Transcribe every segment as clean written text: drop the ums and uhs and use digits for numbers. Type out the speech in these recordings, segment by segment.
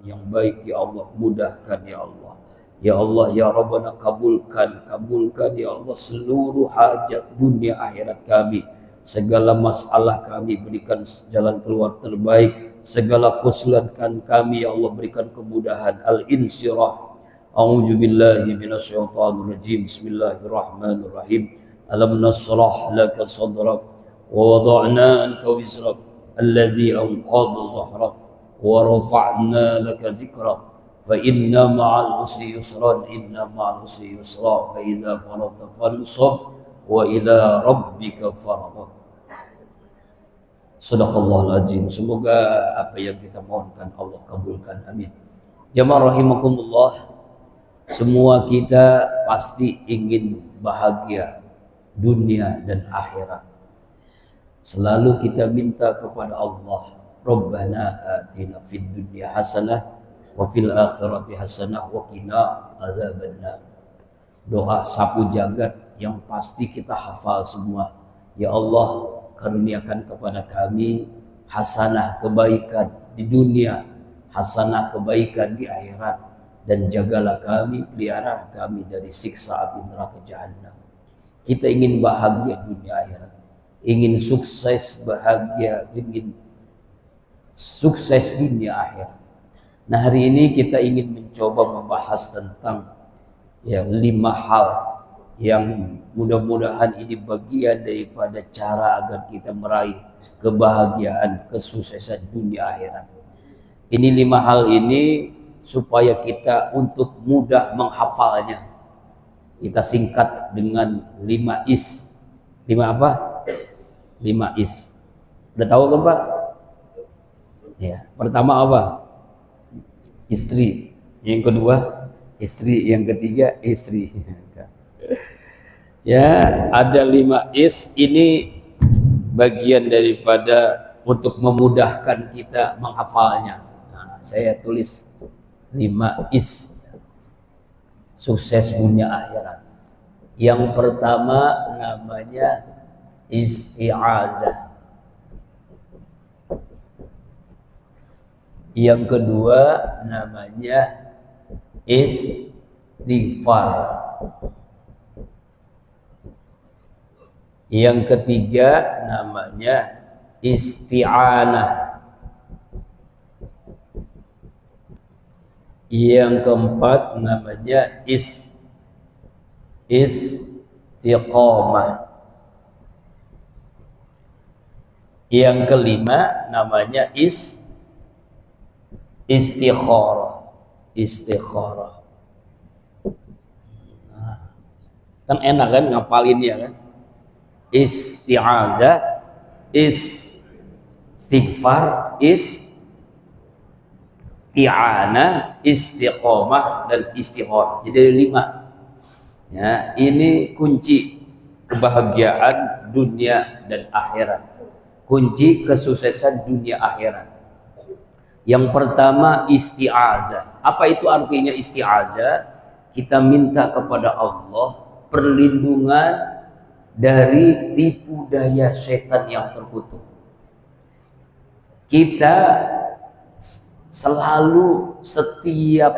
yang baik, ya Allah, mudahkan ya Allah. Ya Allah, ya Rabbana, kabulkan ya Allah seluruh hajat dunia akhirat kami. Segala masalah kami berikan jalan keluar terbaik. Segala kesulitan kami ya Allah berikan kemudahan. Al-insyirah. A'udzu billahi minasyaitonir rajim. Bismillahirrahmanirrahim. Alam nasrah laka sadrak wa wada'na anka wizrak alladzi anqadha dhahrak wa rafa'na laka zikrak fa inna ma'al usri yusran inna ma'al usri yusra fa idza faragta fansab wa ila rabbika farghab. Shadaqallahul azim. Semoga apa yang kita mohonkan Allah kabulkan, amin. Jamaah rahimakumullah, semua kita pasti ingin bahagia dunia dan akhirat. Selalu kita minta kepada Allah, Rabbana atina fid dunya hasanah wa fil akhirati hasanah wa qina adzabannar. Doa sapu jagat yang pasti kita hafal semua. Ya Allah, karuniakan kepada kami hasanah kebaikan di dunia, hasanah kebaikan di akhirat, dan jagalah kami, pelihara kami dari siksa api neraka jahanam. Kita ingin bahagia dunia akhirat, ingin sukses bahagia, ingin sukses dunia akhirat. Nah, hari ini kita ingin mencoba membahas tentang 5 hal yang mudah-mudahan ini bagian daripada cara agar kita meraih kebahagiaan, kesuksesan dunia akhirat. Ini 5 hal ini supaya kita untuk mudah menghafalnya. Kita singkat dengan 5 is. 5 apa? 5 is. Udah tahu kan Pak? Ya, pertama apa? Istri. Yang kedua istri. Yang ketiga istri. Ya, ada 5 is. Ini bagian daripada untuk memudahkan kita menghafalnya. Nah, saya tulis 5 is sukses dunia akhirat. Yang pertama namanya isti'azah. Yang kedua namanya istighfar. Yang ketiga namanya isti'anah. Yang keempat namanya istiqamah. Yang kelima namanya istikharah. Nah, kan enak kan ngapalinnya kan? Isti'azah, istighfar, isti'anah, istiqamah, dan istikharah. Jadi ada 5. Ya, ini kunci kebahagiaan dunia dan akhirat. Kunci kesuksesan dunia akhirat. Yang pertama isti'azah. Apa itu artinya isti'azah? Kita minta kepada Allah perlindungan dari tipu daya setan yang terkutuk. Kita selalu setiap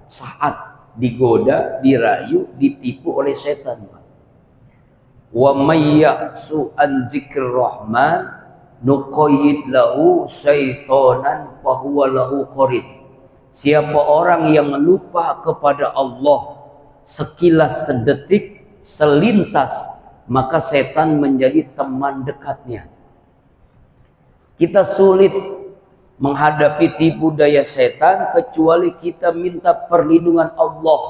saat digoda, dirayu, ditipu oleh setan. Wa may ya'su an dzikrir rahman nuqayyid lahu syaitonan fahuwa lahu qarin. Siapa orang yang lupa kepada Allah sekilas, sedetik, selintas, maka setan menjadi teman dekatnya. Kita sulit menghadapi tipu daya setan kecuali kita minta perlindungan Allah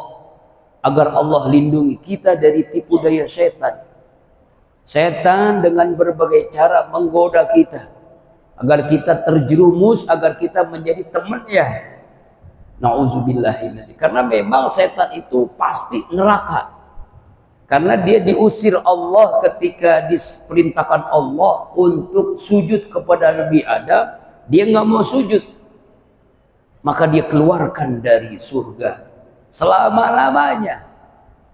agar Allah lindungi kita dari tipu daya setan. Setan dengan berbagai cara menggoda kita agar kita terjerumus, agar kita menjadi temannya. Nauzubillah. Karena memang setan itu pasti neraka. Karena dia diusir Allah ketika diperintahkan Allah untuk sujud kepada Nabi Adam, dia nggak mau sujud, maka dia keluarkan dari surga selama-lamanya.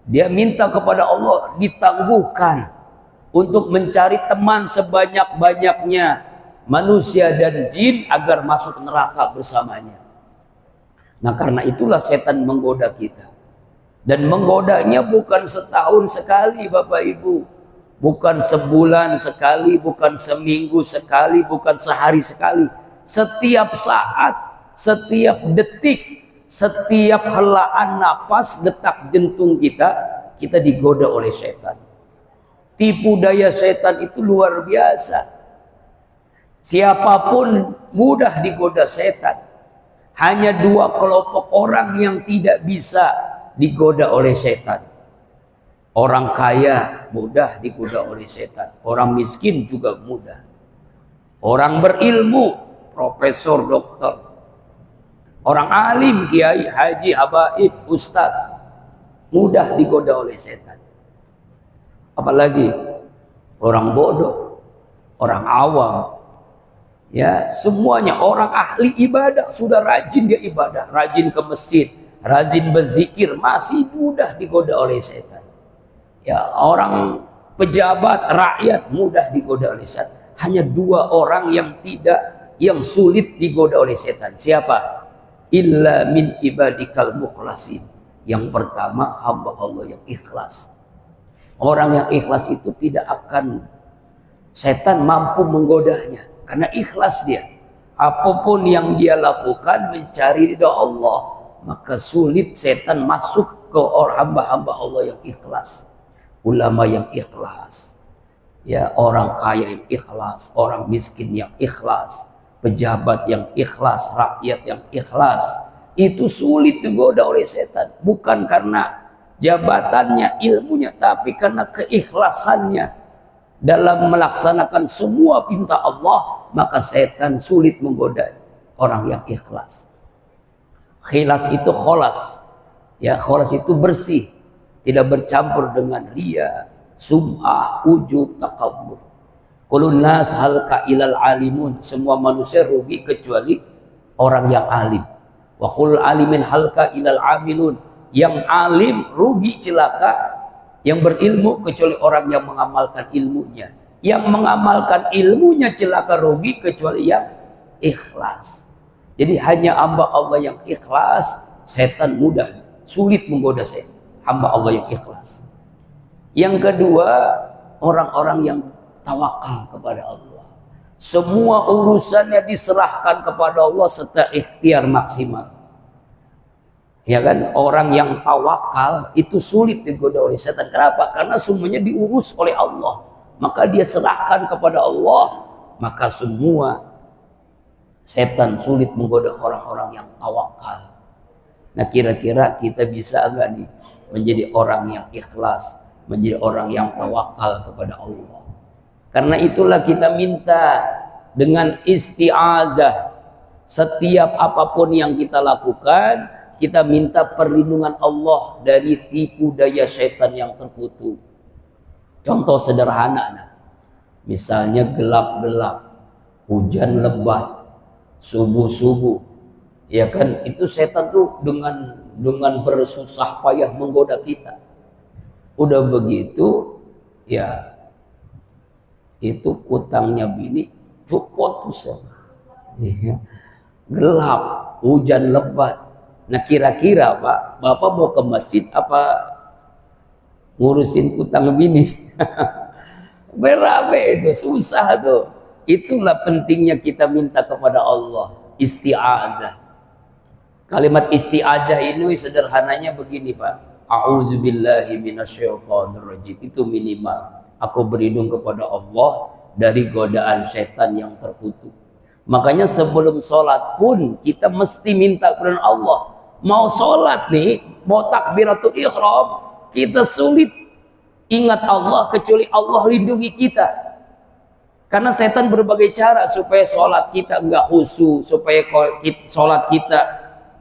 Dia minta kepada Allah ditangguhkan untuk mencari teman sebanyak-banyaknya manusia dan jin agar masuk neraka bersamanya. Nah karena itulah setan menggoda kita. Dan menggodanya bukan setahun sekali Bapak Ibu. Bukan sebulan sekali, bukan seminggu sekali, bukan sehari sekali. Setiap saat, setiap detik, setiap helaan napas, detak jantung kita digoda oleh setan. Tipu daya setan itu luar biasa. Siapapun mudah digoda setan. Hanya dua kelompok orang yang tidak bisa digoda oleh setan. Orang kaya mudah digoda oleh setan. Orang miskin juga mudah. Orang berilmu, profesor, dokter. Orang alim, kiai, haji, habaib, ustadz, mudah digoda oleh setan. Apalagi orang bodoh, orang awam, ya semuanya orang ahli ibadah, sudah rajin dia ibadah, rajin ke masjid, rajin berzikir, masih mudah digoda oleh setan. Ya orang pejabat, rakyat mudah digoda oleh setan. Hanya dua orang yang sulit digoda oleh setan. Siapa? Illa min ibadikal mukhlasin. Yang pertama hamba Allah yang ikhlas. Orang yang ikhlas itu tidak akan setan mampu menggodanya karena ikhlas dia. Apapun yang dia lakukan mencari ridha Allah, maka sulit setan masuk ke hamba-hamba Allah yang ikhlas. Ulama yang ikhlas, ya orang kaya yang ikhlas, orang miskin yang ikhlas, pejabat yang ikhlas, rakyat yang ikhlas, itu sulit digoda oleh setan. Bukan karena jabatannya, ilmunya, tapi karena keikhlasannya dalam melaksanakan semua perintah Allah, maka setan sulit menggoda orang yang ikhlas. Khilas itu kholas, ya kholas itu bersih, tidak bercampur dengan riya, sum'ah, ujub, takabbur. Qulun nas halka ilal alimun, semua manusia rugi kecuali orang yang alim. Wa qul alimin halka ilal amilun, yang alim rugi celaka, yang berilmu kecuali orang yang mengamalkan ilmunya. Yang mengamalkan ilmunya celaka rugi kecuali yang ikhlas. Jadi hanya hamba Allah yang ikhlas, setan mudah, sulit menggoda setan. Hamba Allah yang ikhlas. Yang kedua, orang-orang yang tawakal kepada Allah. Semua urusannya diserahkan kepada Allah serta ikhtiar maksimal. Ya kan, orang yang tawakal itu sulit digoda oleh setan. Kenapa? Karena semuanya diurus oleh Allah. Maka dia serahkan kepada Allah, maka semua setan sulit menggoda orang-orang yang tawakal. Nah, kira-kira kita bisa enggak nih menjadi orang yang ikhlas, menjadi orang yang tawakal kepada Allah? Karena itulah kita minta dengan isti'azah. Setiap apapun yang kita lakukan, kita minta perlindungan Allah dari tipu daya setan yang terkutuk. Contoh sederhana, misalnya gelap-gelap, hujan lebat, subuh-subuh, ya kan, itu setan tuh dengan bersusah payah menggoda kita. Udah begitu, ya itu kutangnya bini cupot tuh, gelap, hujan lebat. Nah kira-kira Pak, Bapak mau ke masjid apa ngurusin utang bini? Berabe itu, susah tuh. Itulah pentingnya kita minta kepada Allah isti'azah. Kalimat isti'azah ini sederhananya begini Pak. A'udzubillahi minasyaitonirrajim. Itu minimal. Aku berlindung kepada Allah dari godaan setan yang terkutuk. Makanya sebelum sholat pun kita mesti minta kepada Allah. Mau sholat nih, mau takbiratul ihram, kita sulit ingat Allah kecuali Allah lindungi kita. Karena setan berbagai cara supaya sholat kita enggak khusyuk, supaya sholat kita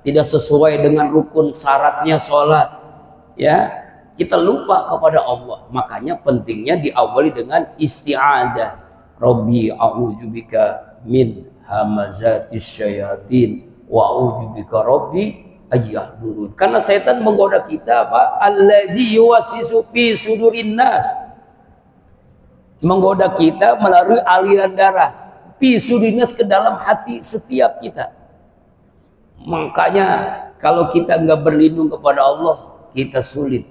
tidak sesuai dengan rukun syaratnya sholat. Ya, kita lupa kepada Allah. Makanya pentingnya diawali dengan isti'azah. Rabbi a'udzubika min hamazatis syayatin wa a'udzubika rabbi ayyahdurun. Karena setan menggoda kita apa? Alladzi yuwassisu fi sudurin nas. Menggoda kita melalui aliran darah fi sudurin nas, ke dalam hati setiap kita. Makanya Kalau kita nggak berlindung kepada Allah, kita sulit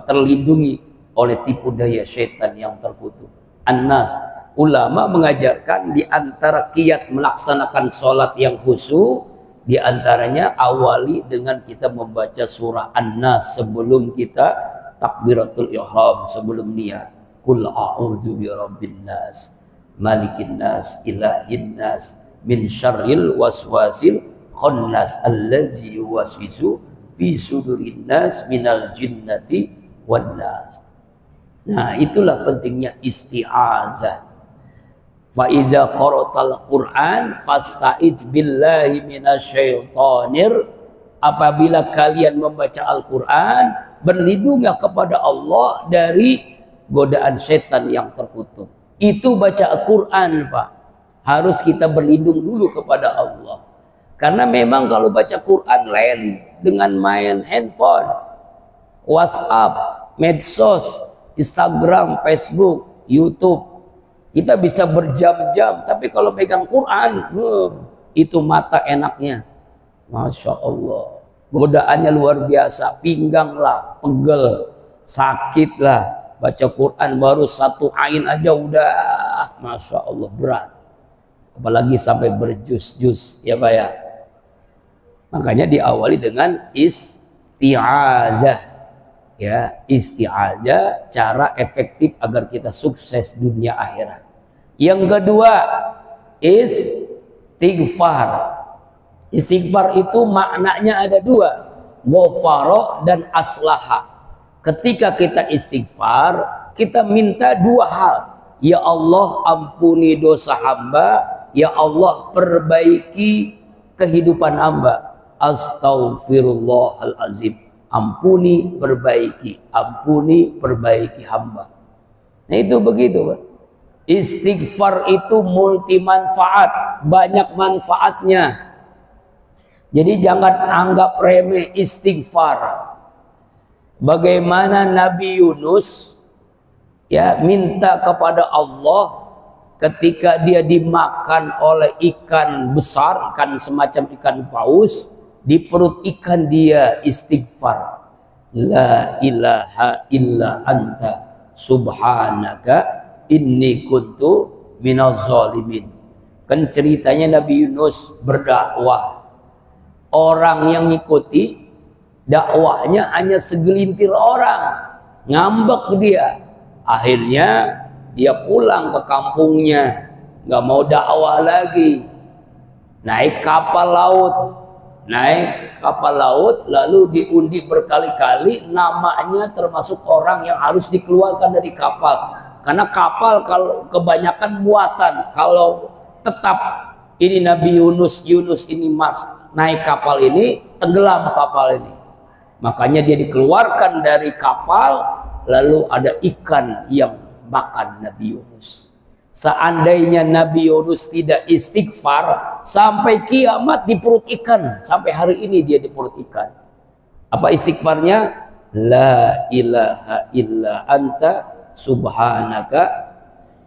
terlindungi oleh tipu daya setan yang terkutuk. An-Nas, ulama mengajarkan di antara kiat melaksanakan sholat yang khusyuk, di antaranya awali dengan kita membaca surah An-Nas sebelum kita takbiratul ihram, sebelum niat. Qul a'udzu birabbin nas, malikin nas, ilahin nas, min syarril waswasil khannas allazi yuwaswisu fi sudurin nas minal jinnati wan nas. Nah, itulah pentingnya isti'azah. Fa iza qara'tal Qur'an fasta'iz billahi minasyaitonir. Apabila kalian membaca Al-Qur'an, berlindunglah kepada Allah dari godaan setan yang terkutuk. Itu baca Al-Qur'an, Pak. Harus kita berlindung dulu kepada Allah. Karena memang kalau baca Quran lain dengan main handphone, WhatsApp, medsos, Instagram, Facebook, YouTube, kita bisa berjam-jam. Tapi kalau pegang Quran, itu mata enaknya, Masya Allah, godaannya luar biasa. Pinggang lah, pegel, sakit lah. Baca Quran baru satu ain aja udah, Masya Allah, berat. Apalagi sampai berjus-jus, ya Pak ya. Makanya diawali dengan isti'azah. Ya, isti'azah cara efektif agar kita sukses dunia akhirat. Yang kedua, istighfar. Istighfar itu maknanya ada dua, ghafara dan aslaha. Ketika kita istighfar, kita minta dua hal. Ya Allah, ampuni dosa hamba. Ya Allah, perbaiki kehidupan hamba. Astaghfirullahalazim. Ampuni, perbaiki hamba. Nah, itu begitu, Pak. Istighfar itu multi manfaat, banyak manfaatnya. Jadi jangan anggap remeh istighfar. Bagaimana Nabi Yunus ya minta kepada Allah ketika dia dimakan oleh ikan besar, ikan semacam ikan paus. Di perut ikan dia istighfar. La ilaha illa anta subhanaka inni kuntu minaz zalimin. Kan ceritanya Nabi Yunus berdakwah. Orang yang ngikuti dakwahnya hanya segelintir orang. Ngambek dia. Akhirnya dia pulang ke kampungnya. Gak mau dakwah lagi. Naik kapal laut, lalu diundi berkali-kali, namanya termasuk orang yang harus dikeluarkan dari kapal. Karena kapal kalau kebanyakan muatan, kalau tetap ini Nabi Yunus ini naik kapal ini, tenggelam kapal ini. Makanya dia dikeluarkan dari kapal, lalu ada ikan yang makan Nabi Yunus. Seandainya Nabi Yunus tidak istighfar, sampai kiamat di perut ikan. Sampai hari ini dia di perut ikan. Apa istighfarnya? La ilaha illa anta subhanaka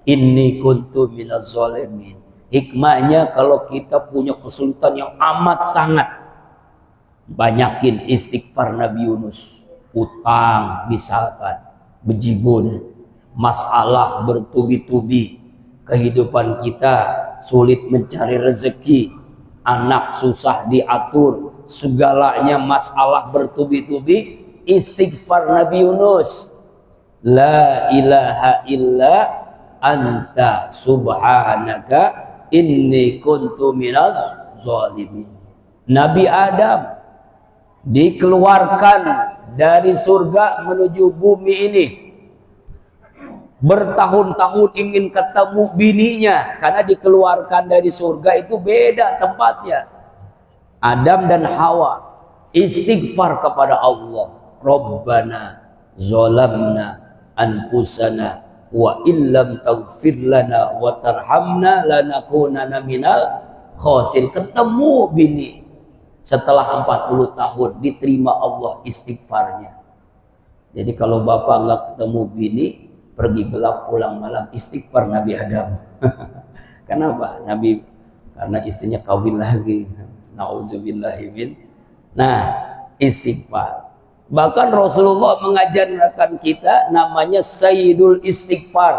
inni kuntu minaz zalimin. Hikmahnya kalau kita punya kesulitan yang amat sangat, banyakin istighfar Nabi Yunus. Utang misalkan, bejibun, masalah bertubi-tubi, kehidupan kita sulit mencari rezeki, anak susah diatur, segalanya masalah bertubi-tubi. Istighfar Nabi Yunus, la ilaha illa anta subhanaka inni kuntu minaz zalimin. Nabi Adam dikeluarkan dari surga menuju bumi ini, bertahun-tahun ingin ketemu bininya, karena dikeluarkan dari surga itu beda tempatnya. Adam dan Hawa istighfar kepada Allah, Rabbana zalamna anfusana wa illam taghfir lana wa tarhamna lanakunanna minal khasirin. Ketemu bini setelah 40 tahun, diterima Allah istighfarnya. Jadi kalau bapak nggak ketemu bini, pergi gelap pulang malam, istighfar Nabi Adam. Kenapa? Karena istrinya kawin lagi. Nauzubillahi min Nah, istighfar. Bahkan Rasulullah mengajarkan kita namanya Sayyidul Istighfar,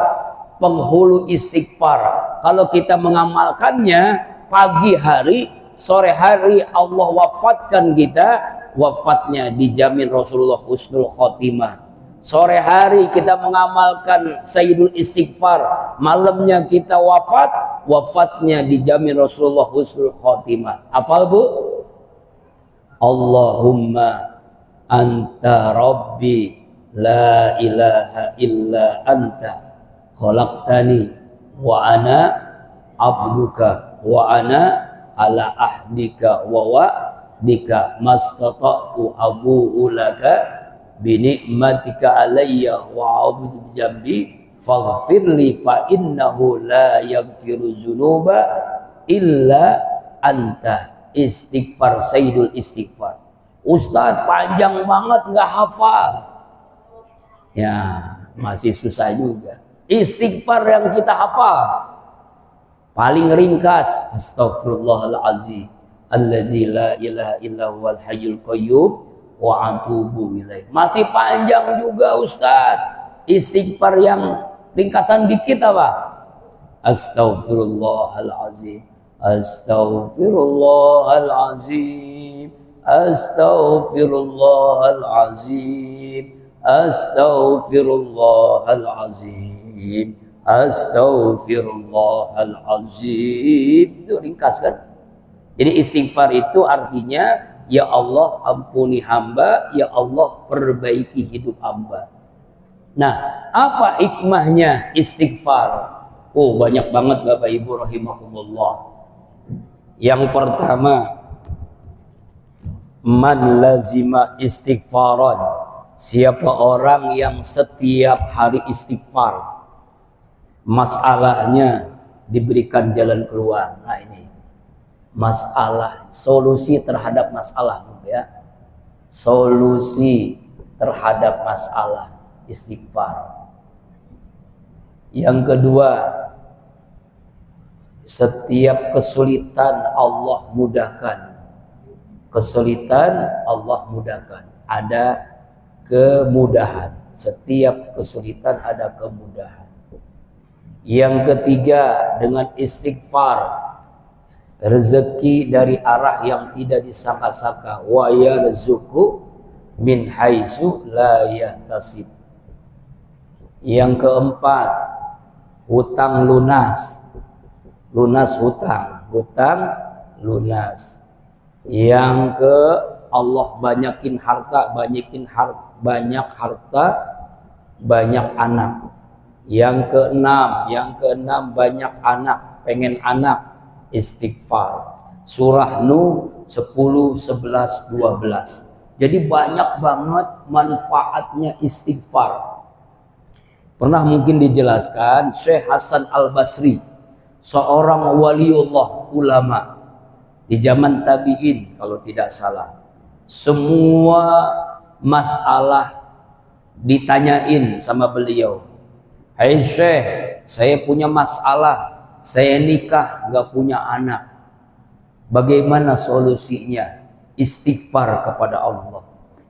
penghulu istighfar. Kalau kita mengamalkannya pagi hari, sore hari Allah wafatkan kita, wafatnya dijamin Rasulullah husnul khotimah. Sore hari kita mengamalkan Sayyidul Istighfar, malamnya kita wafat, wafatnya dijamin Rasulullah husnul khotimah. Hafal Bu? Allahumma anta rabbi la ilaha illa anta khalaqtani wa ana abduka wa ana ala ahdika wa wa'dika mastata'tu abu'u laka binikmatika alayya wa a'udzu bijambi faghfirli fa innahu la yaghfiru dzunuba illa anta. Istighfar, Sayyidul Istighfar. Ustadz panjang banget nggak hafal. Ya masih susah juga. Istighfar yang kita hafal paling ringkas Astaghfirullahaladzim allazi la ilaha illa huwal hayyul qayyum wa atubu ilaih. Masih panjang juga Ustadz. Istighfar yang ringkasan dikit apa? Astaghfirullahaladzim, astaghfirullahaladzim, astaghfirullahaladzim, astaghfirullahaladzim, astaghfirullahaladzim. Itu ringkas kan? Jadi istighfar itu artinya, ya Allah ampuni hamba, ya Allah perbaiki hidup hamba. Nah, apa hikmahnya istighfar? Oh, banyak banget Bapak Ibu rahimakumullah. Yang pertama, man lazima istighfaran, siapa orang yang setiap hari istighfar, masalahnya diberikan jalan keluar. Nah ini masalah, solusi terhadap masalah ya. Solusi terhadap masalah istighfar. Yang kedua, setiap kesulitan Allah mudahkan. Kesulitan Allah mudahkan. Ada kemudahan. Setiap kesulitan ada kemudahan. Yang ketiga, dengan istighfar rezeki dari arah yang tidak disangka-sangka. Wa yarzuqu min haitsu la yahtasib. Yang keempat, hutang lunas. Lunas hutang, hutang lunas. Yang ke Allah banyak harta, banyak anak. Yang keenam banyak anak, pengen anak, istighfar. Surah Nuh 10, 11, 12. Jadi banyak banget manfaatnya istighfar. Pernah mungkin dijelaskan Syekh Hasan Al-Basri, seorang waliullah ulama di zaman tabi'in kalau tidak salah. Semua masalah ditanyain sama beliau. Hai Syekh, saya punya masalah, saya nikah gak punya anak. Bagaimana solusinya? Istighfar kepada Allah.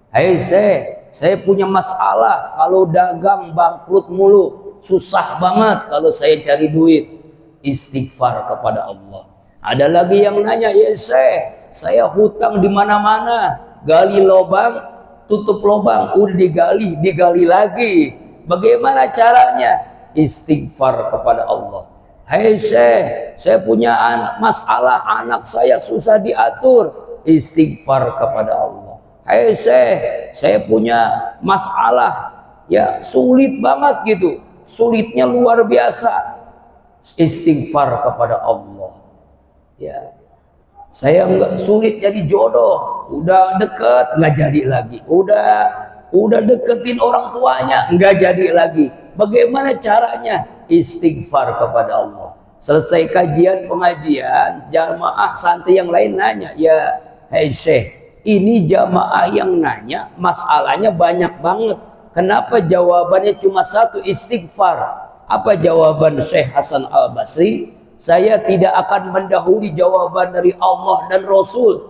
Hai Syekh, saya punya masalah, kalau dagang bangkrut mulu, susah banget kalau saya cari duit. Istighfar kepada Allah. Ada lagi yang nanya, ya Syekh, saya hutang di mana-mana, gali lubang, tutup lubang, udah digali lagi. Bagaimana caranya? Istighfar kepada Allah. Hai Syekh, saya punya masalah, anak saya susah diatur. Istighfar kepada Allah. Hai Syekh, saya punya masalah, ya sulit banget gitu, sulitnya luar biasa. Istighfar kepada Allah. Ya, saya nggak sulit jadi jodoh, udah deket nggak jadi lagi, udah deketin orang tuanya nggak jadi lagi. Bagaimana caranya? Istighfar kepada Allah. Selesai kajian pengajian, jamaah santri yang lain nanya, ya hai Syekh, ini jamaah yang nanya masalahnya banyak banget, kenapa jawabannya cuma satu, istighfar? Apa jawaban Syekh Hasan Al-Basri? Saya tidak akan mendahului jawaban dari Allah dan Rasul.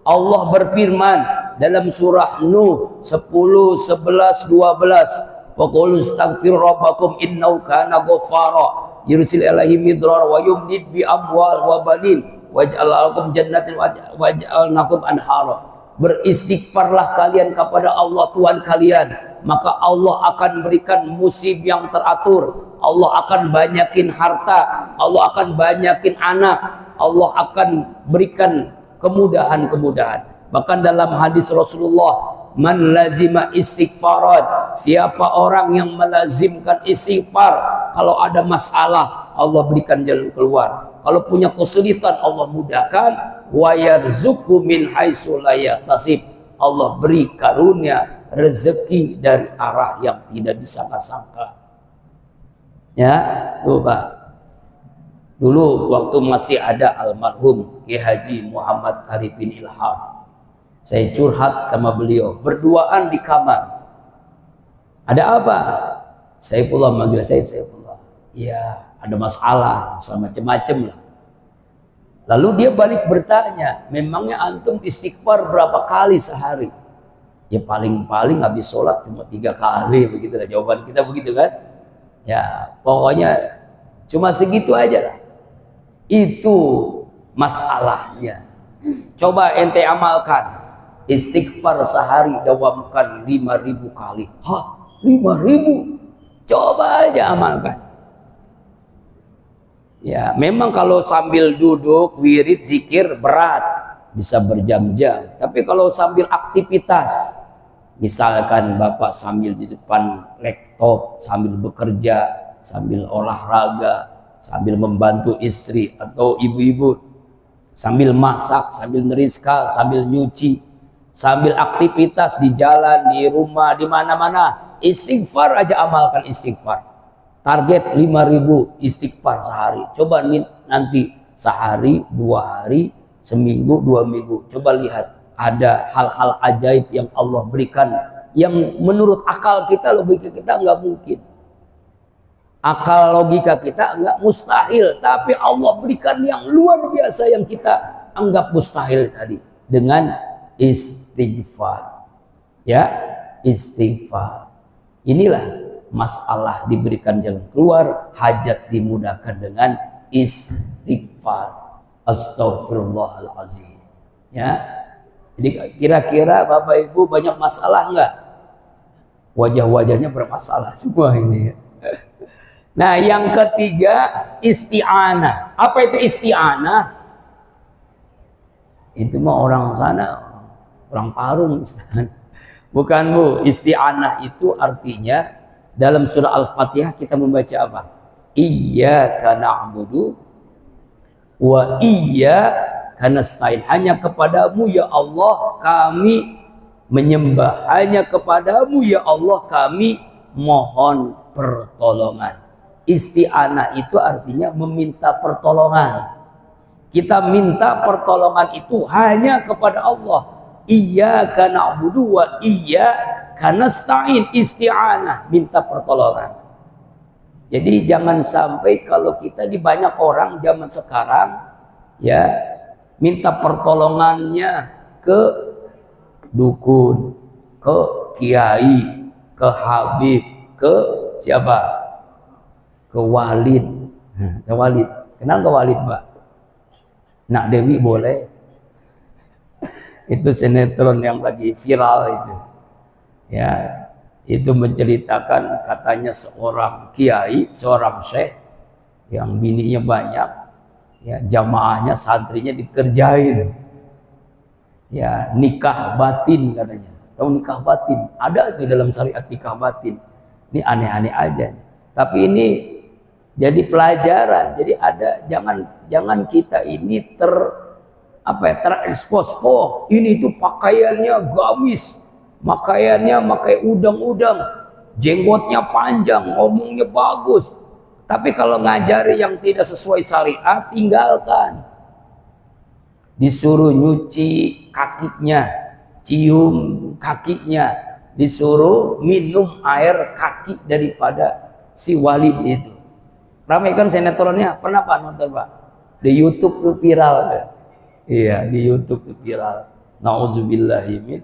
Allah berfirman dalam surah Nuh 10, 11, 12, faqulu astaghfiru rabbakum innahu kana ghaffara yursil alaihim midrar wa yumdid bi amwal wa banin waj'al lakum jannatin waj'al lakum anhara. Beristighfarlah kalian kepada Allah Tuhan kalian, maka Allah akan berikan musim yang teratur, Allah akan banyakin harta, Allah akan banyakin anak, Allah akan berikan kemudahan-kemudahan. Bahkan dalam hadis Rasulullah, man lazima istighfarat, siapa orang yang melazimkan istighfar, kalau ada masalah Allah berikan jalan keluar, kalau punya kesulitan Allah mudahkan, wa yarzuqhu min haitsu la yahtasib, Allah beri karunia rezeki dari arah yang tidak disangka-sangka. Ya, tuh Pak. Dulu waktu masih ada almarhum Ki Haji Muhammad Arifin Ilham, saya curhat sama beliau, berduaan di kamar. Ada apa? Saifullah manggil saya, Saifullah. Ya, ada masalah macam-macam lah. Lalu dia balik bertanya, memangnya antum istighfar berapa kali sehari? Ya paling-paling habis sholat cuma 3 kali, begitu lah jawaban kita, begitu kan? Ya pokoknya cuma segitu aja lah. Itu masalahnya. Coba ente amalkan, istighfar sehari dawamkan 5.000 kali. Hah, 5.000? Coba aja amalkan. Ya, memang kalau sambil duduk wirid zikir berat, bisa berjam-jam. Tapi kalau sambil aktivitas, misalkan Bapak sambil di depan laptop, sambil bekerja, sambil olahraga, sambil membantu istri atau ibu-ibu, sambil masak, sambil neriska, sambil nyuci, sambil aktivitas di jalan, di rumah, di mana-mana, istighfar aja, amalkan istighfar. Target 5.000 istighfar sehari. Coba nanti sehari, 2 hari, seminggu, 2 minggu. Coba lihat, ada hal-hal ajaib yang Allah berikan, yang menurut akal kita, logika kita nggak mungkin. Akal logika kita nggak mustahil, tapi Allah berikan yang luar biasa yang kita anggap mustahil tadi, dengan istighfar. Ya, istighfar. Inilah masalah diberikan jalan keluar, hajat dimudahkan dengan istighfar. Astaghfirullahaladzim. Ya, jadi kira-kira Bapak Ibu banyak masalah enggak? Wajah-wajahnya bermasalah semua ini. Nah, yang ketiga isti'anah. Apa itu isti'anah? Itu mah orang sana, orang Parung. Bukan Bu, isti'anah itu artinya dalam surah Al-Fatihah kita membaca apa? Iyyaka na'budu wa iyyaka nasta'in. Hanya kepadamu ya Allah kami menyembah. Hanya kepadamu ya Allah kami mohon pertolongan. Isti'anah itu artinya meminta pertolongan. Kita minta pertolongan itu hanya kepada Allah. Iyyaka na'budu wa iyyaka nasta'in, isti'anah, minta pertolongan. Jadi jangan sampai kalau kita di banyak orang zaman sekarang ya minta pertolongannya ke dukun, ke kiai, ke habib, ke siapa? Ke walid. Ke walid. Kenal ke walid, Pak? Nak Dewi boleh. Itu sinetron yang lagi viral itu. Ya, itu menceritakan katanya seorang kiai, seorang syekh yang bininya banyak, ya jamaahnya, santrinya dikerjain. Ya, nikah batin katanya. Tahu nikah batin? Ada itu dalam syariat nikah batin. Ini aneh-aneh aja. Tapi ini jadi pelajaran. Jadi ada, jangan kita ini terekspos. Oh, ini tuh pakaiannya gamis. Pakaiannya pakai udang-udang, jenggotnya panjang, ngomongnya bagus. Tapi kalau ngajari yang tidak sesuai syariat, tinggalkan. Disuruh nyuci kakinya, cium kakinya, disuruh minum air kaki daripada si walid itu. Ramai kan sinetronnya, pernah Pak nonton Pak? Di YouTube tuh viral. Iya, di YouTube tuh viral. Nauzubillahi min